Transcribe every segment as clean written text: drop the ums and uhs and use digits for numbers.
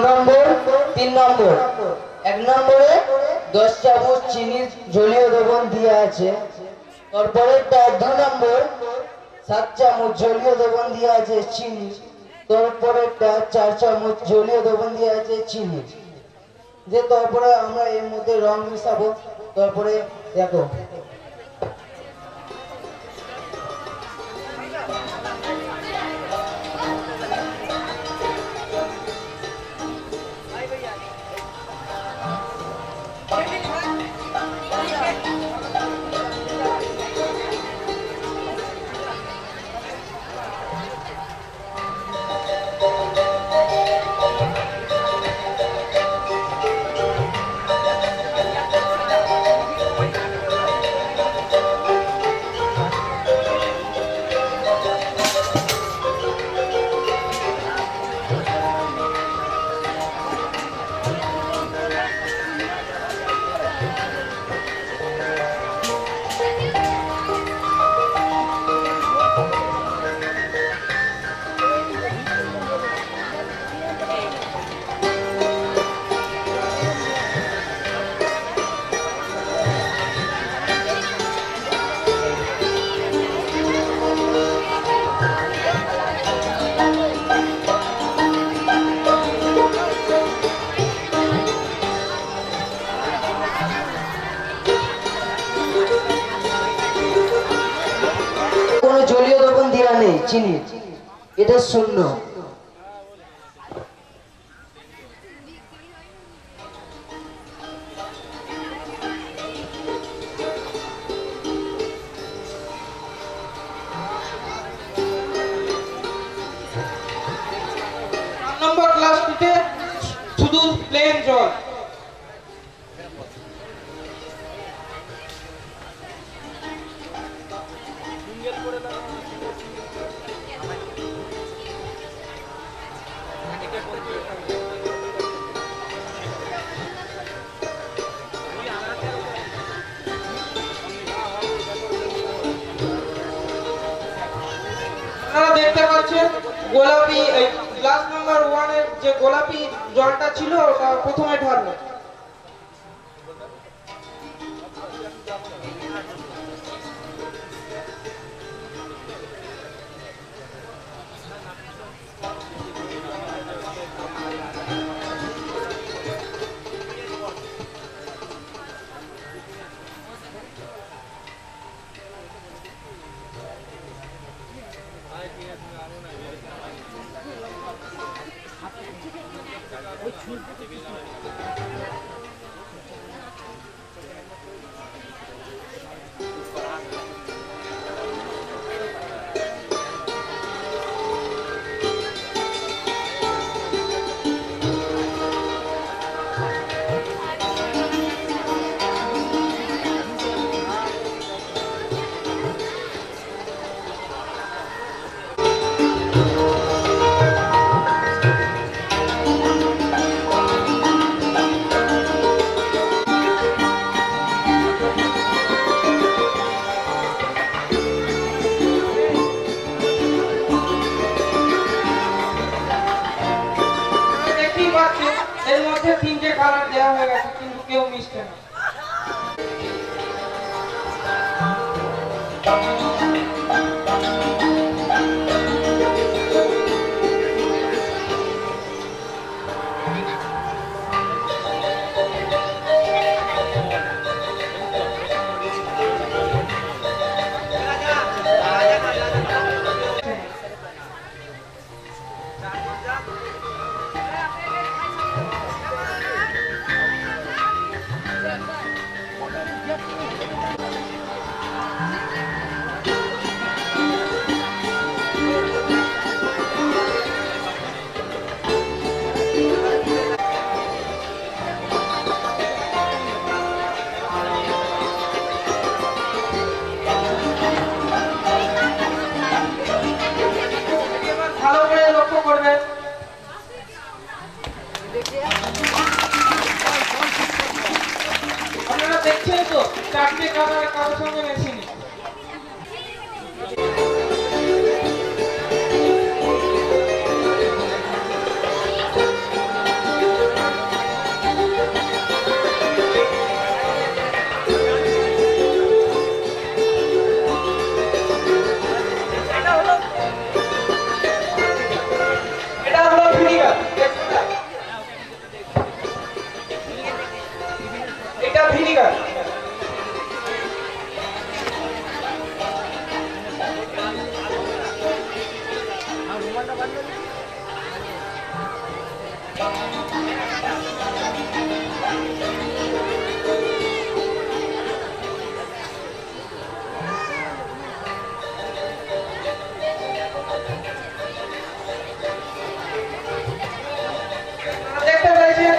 নম্বর 3 নম্বর 1 নম্বরে 10 চামচ চিনি জলীয় দ্রবণ দেওয়া আছে। তারপরেরটা 2 নম্বর 7 চামচ জলীয় দ্রবণ দেওয়া আছে চিনি। তারপরেরটা 4 চামচ জলীয় দ্রবণ দেওয়া আছে চিনি। যে তারপরে আমরা এর মধ্যে রং মিশাবো। তারপরে দেখো কোনো জলীয় দ্রবণ দেওয়া নেই চিনি, এটা শূন্য। নম্বর ক্লাসটিতে শুধু প্লেন জল। আপনারা দেখতে পাচ্ছেন গোলাপি ক্লাস নাম্বার 1 এর যে গোলাপি জলটা ছিল ওটা প্রথমে ঢালবো। এর মধ্যে 3টে কালার দেওয়া হয়ে গেছে কিন্তু কেউ মিশছে না। দেখতে পেয়েছেন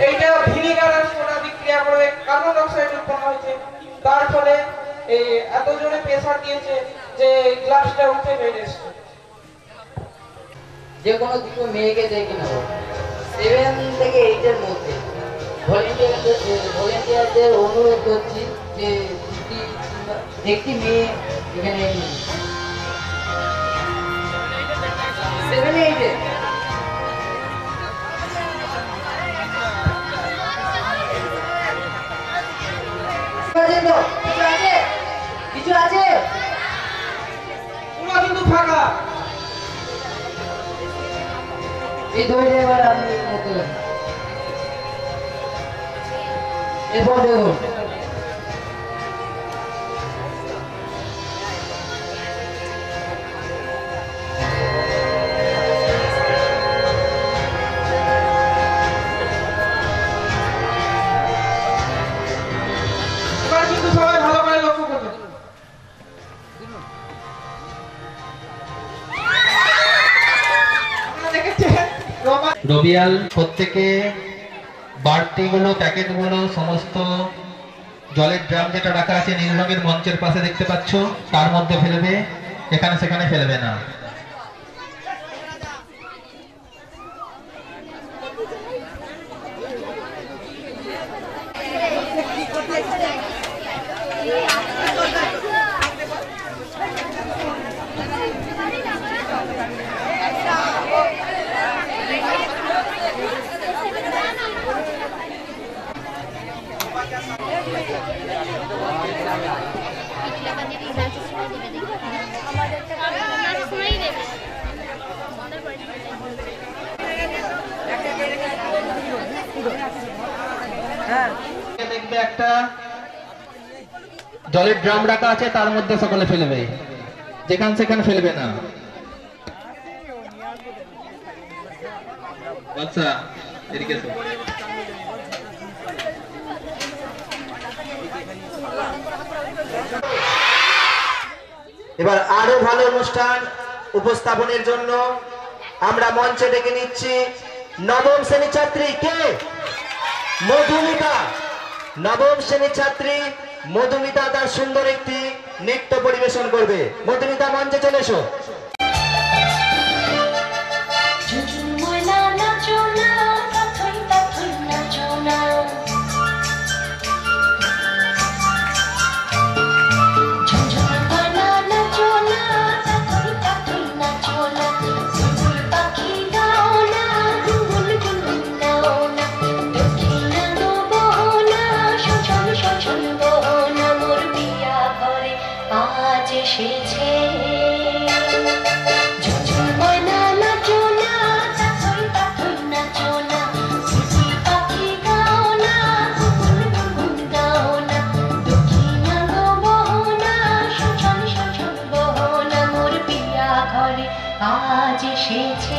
এইটা ভিনিগার আর সোডা বিক্রিয়া করে কার্বন ডাই অক্সাইড উৎপন্ন হয়েছে, তার ফলে এই এত জোরে প্রেসার দিয়েছে যে গ্লাসটা উঠে বেরিয়েছে। যে কোনো দুটো মেয়েকে দেখে নেবো 7 থেকে 8 এর মধ্যে। ভলেন্টিয়ারদের অনুরোধ করছি যে একটি মেয়ে এখানে 7 8 এ কিছু আছে পুরো কিন্তু ফাঁকা। এই ধরে এবার আপনি মতো এরপর দেখুন এবার কিন্তু সবাই ভালো করে লক্ষ্য করবেন। আপনারা দেখেছেন রবিয়াল প্রত্যেকে বাড়তিগুলো প্যাকেটগুলো সমস্ত জলের ড্রাম যেটা রাখা আছে নীল রঙের মঞ্চের পাশে দেখতে পাচ্ছ, তার মধ্যে ফেলবে, এখানে সেখানে ফেলবে না। দেখবে একটা জলের ড্রাম রাখা আছে, তার মধ্যে সকলে ফেলবে, যেখান সেখানে ফেলবে না। আচ্ছা, এদিকে এসো। এবার আরো ভালো অনুষ্ঠান উপস্থাপনের জন্য আমরা মঞ্চে ডেকে নিচ্ছি নবম শ্রেণী ছাত্রী কে মধুমিতা। নবম শ্রেণী ছাত্রী মধুমিতা তার সুন্দর একটি নৃত্য পরিবেশন করবে। মধুমিতা মঞ্চে চলে এসো। আজ এসেছে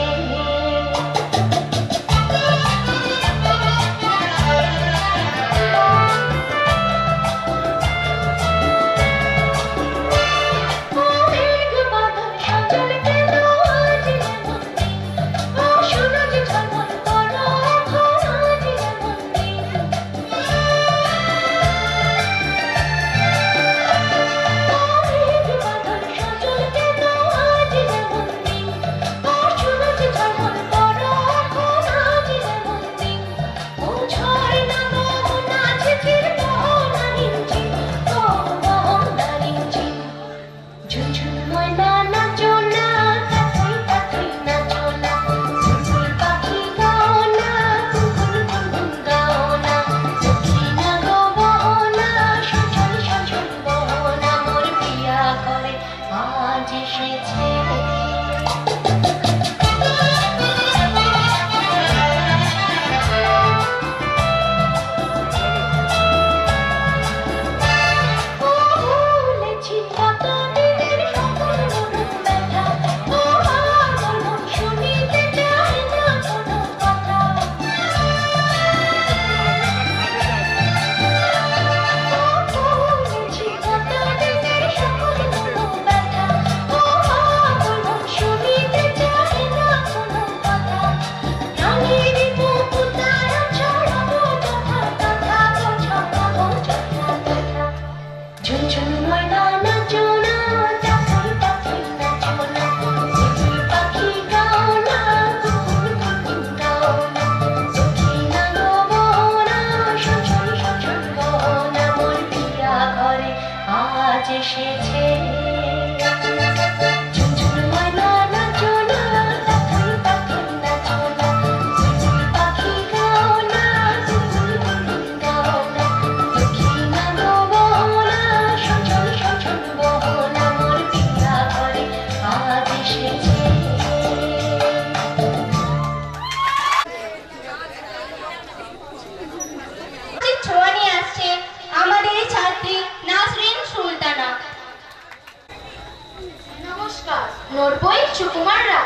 তোমাররা?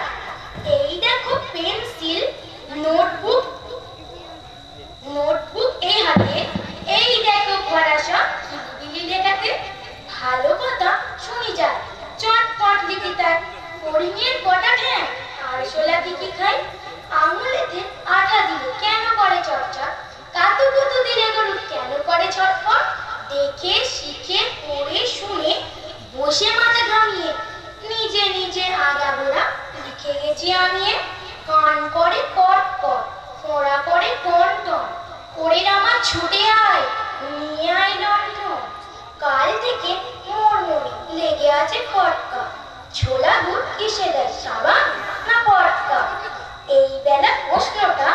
এই দেখো পেন্সিল, নোটবুক এই হাতে, এই দেখো পড়াশা হিন্দি লেখাতে। ভালো কথা শুনি যায়, চটপট লিখি তাই। হরিণের কটা ঠ্যাং আর শোলা কি খাই? আঙুলেতে আঠা দিলে কেন করে চর্চা? কাতুকুতু দিলে গরু কেন করে ছটফট? দেখে শিখে পড়ে শুনে বসে মাথা ঘামিয়ে নিজে নিজে আগাগোড়া লিখে গেছি আমি। কান করে কট কট, ফোঁড়া করে টন টন, করে আমার ছুটে আয় নিয়ে আয় লণ্ঠন। কাল থেকে মোর মনে লেগে আছে খটকা, ছোলা গুড় কিসে দেয়, সাবান না পটকা? এই বেলা প্রশ্নটা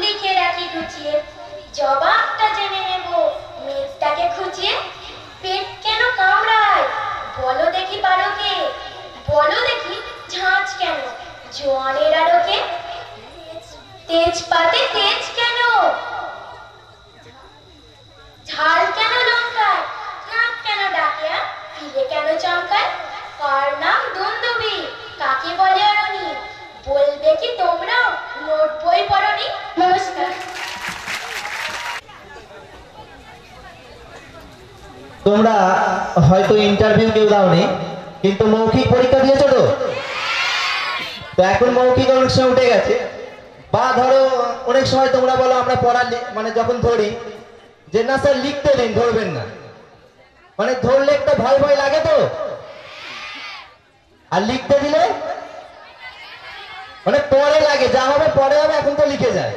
লিখে রাখি গুছিয়ে, জবাবটা জেনে নেব মেঘটাকে খুঁজিয়ে। পেট কেন কামড়ায় বলো দেখি পারোকে? বলো দেখি ঝাঁঝ কেন জোয়ানের আড়কে? তেজপাতে তেজ কেন, ঝাল কেন লঙ্কায়, নাক কেন ডাকে, ফিরে কেন চমকায়? কার নাম দুন্দুবি, কাকে বলে অরণি? বলবে কি তোমরাও নোট বই পড়নি? নমস্কার। তোমরা হয়তো ইন্টারভিউ কেউ দাওনি, কিন্তু মৌখিক পরীক্ষা দিয়েছো তো? তো এখন মৌখিক অনেক সময় উঠে গেছে, বা ধরো অনেক সময় তোমরা বলো আমরা পড়া মানে যখন ধরি যে না স্যার লিখতে দিন, ধরবেন না। মানে ধরলে একটা ভয় ভয় লাগে তো, আর লিখতে দিলে মানে পরে লাগে, যা হবে পরে হবে, এখন তো লিখে যায়।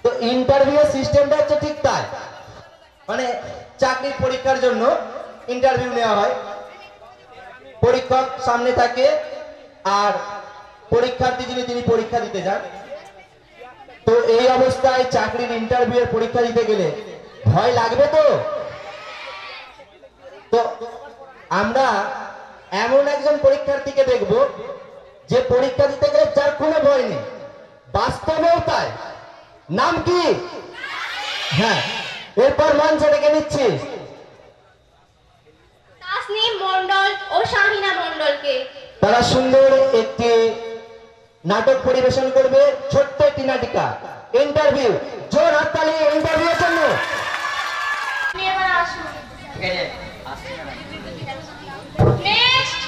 তো ইন্টারভিউ সিস্টেমটা হচ্ছে ঠিক তাই। মানে চাকরির পরীক্ষার জন্য ইন্টারভিউ নেওয়া হয়, পরীক্ষক সামনে থাকে আর পরীক্ষার্থী তিনি পরীক্ষা দিতে যান। তো এই অবস্থায় চাকরির ইন্টারভিউ এর পরীক্ষা দিতে গেলে ভয় লাগবে তো। তো আমরা এমন একজন পরীক্ষার্থীকে দেখব যে পরীক্ষা দিতে গেলে যার কোনো ভয় নেই, বাস্তবেও তাই। নাম কি? হ্যাঁ, এরপর মঞ্চে ডেকে নিচ্ছি তাসনিম মণ্ডল ও শাহিনা মণ্ডলকে। তারা সুন্দর একটি নাটক পরিবেশন করবে, ছোট্ট একটি নাটিকা ইন্টারভিউ। জোর হাততালি ইন্টারভিউ এর জন্য। এবার আসুন। নেক্সট।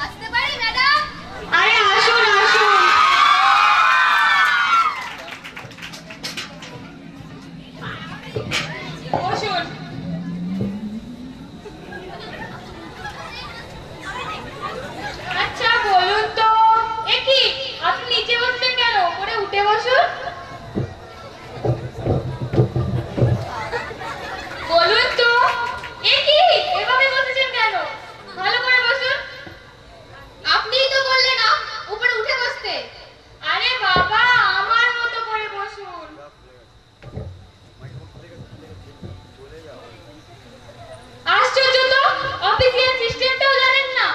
আসতে পারি ম্যাডাম? আরে আসুন আসুন। বসুন। আচ্ছা বলুন তো, এ কি আপনি নিচে বসছেন কেন? উপরে উঠে বসুন। বলুন তো, এ কি এভাবে বসেছেন কেন? ভালো করে বসুন। আপনিই তো বললেন না উপরে উঠে বসতে। আরে বাবা, আমার মতো করে বসুন। আশ্চর্য তো, অফিসিয়াল সিস্টেমটাও জানেন না।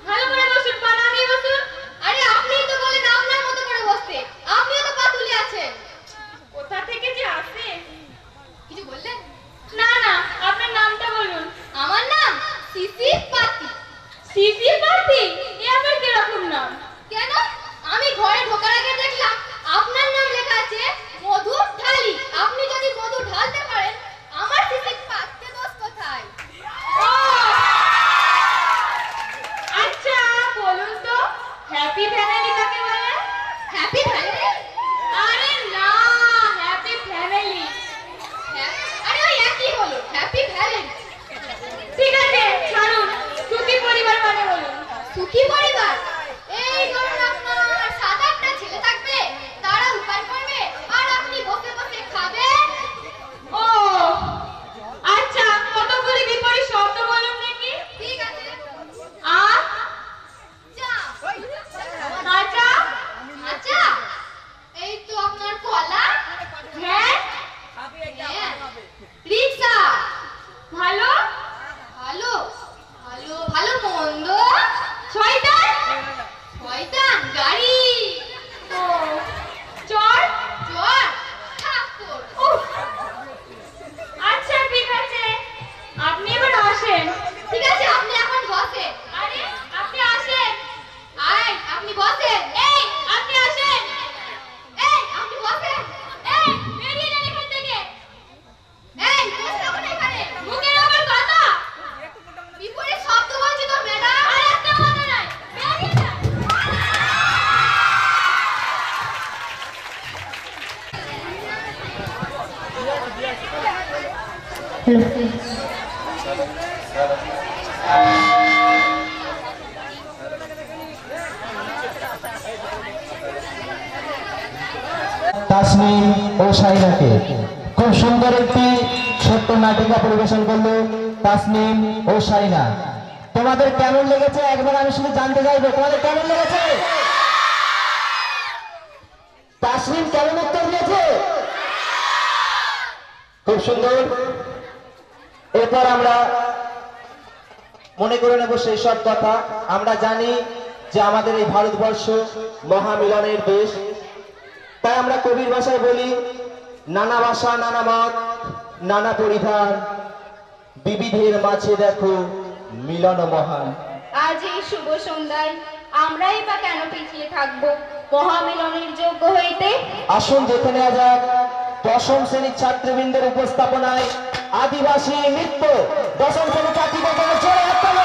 ভালো করে বসুন, পা নামিয়ে বসুন। আরে আপনিই তো বলেন আপনার মতো করে বসতে, আপনিও তো পা তুলে আছেন। কোথা থেকে যে আসে? কিছু বললেন? না না, আপনার নামটা বলুন। আমার নাম সিসি পাতি। সিসি পাতি? এ আবার কিরকম নাম? কেন? আমি ঘরে ঢোকার আগে দেখলাম আপনার নাম লেখা আছে মধুর ঢালি। আপনি যদি মধু ঢালতে পারেন, আমার সিসি পাততে দোষ কোথায়? ও আচ্ছা, বলুন তো হ্যাপি ফ্যামিলি কাকে বলে? Happy family? আরে না, হ্যাপি ফ্যামিলি। আরে ওই একই হলো, হ্যাপি ফ্যামিলি। ঠিক আছে ছাড়ুন, সুখী পরিবার মানে বলুন। সুখী পরিবার? এই ধরুন আপনার 7-8টা ছেলে থাকবে, তারা উপায় করবে আর আপনি বসে বসে খাবেন। ও আচ্ছা, কতগুলি বিপরীত শব্দ বলুন দেখি। ঠিক আছে। আচ্ছা আচ্ছা, এই তো আপনার কলা। হ্যাঁ রিক্সা। ভালো ভালো ভালো ভালো মন্দ। শয়তান। শয়তান গাড়ি। ও চোর। চোর ঠাকুর। আচ্ছা ঠিক আছে, আপনি এবার আসেন। তাসনিম ও সাইরাকে খুব সুন্দর একটি ছোট্ট নাটিকা পরিবেশন করলো তাসনিম ও সাইনা। তোমাদের কেমন লেগেছে একবার আমি শুধু জানতে চাইবো, তোমাদের কেমন লেগেছে? তাসনিম কেমন উত্তর দিয়েছে? খুব সুন্দর। এরপর আমরা মনে করে নেব সেই সব কথা। আমরা জানি যে আমাদের এই ভারতবর্ষ মহামিলনের দেশ, তাই আমরা কবির ভাষায় বলি, নানা ভাষা নানা মত নানা পরিধান, বিবিধের মাঝে দেখো মিলন মহান। আজ এই শুভ সন্ধ্যায় আমরাই বা কেন পিছিয়ে থাকবো মহামিলনের যোগ্য হইতে? আসুন দেখে নেওয়া যাক দশম শ্রেণীর ছাত্রবৃন্দের উপস্থাপনায় আদিবাসী নৃত্য। দশম শ্রেণীর ছাত্রীদের জন্য জোরে হাততালি।